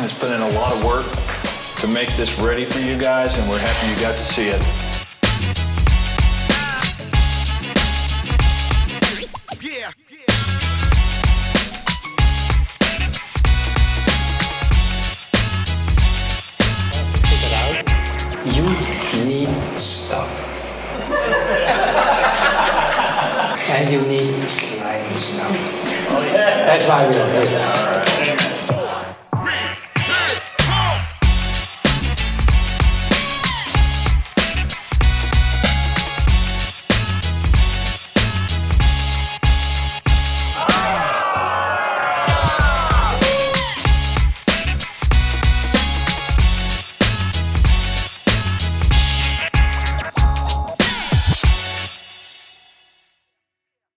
has put in a lot of work to make this ready for you guys, and we're happy you got to see it. You need stuff. And you need sliding stuff. That's why we are here.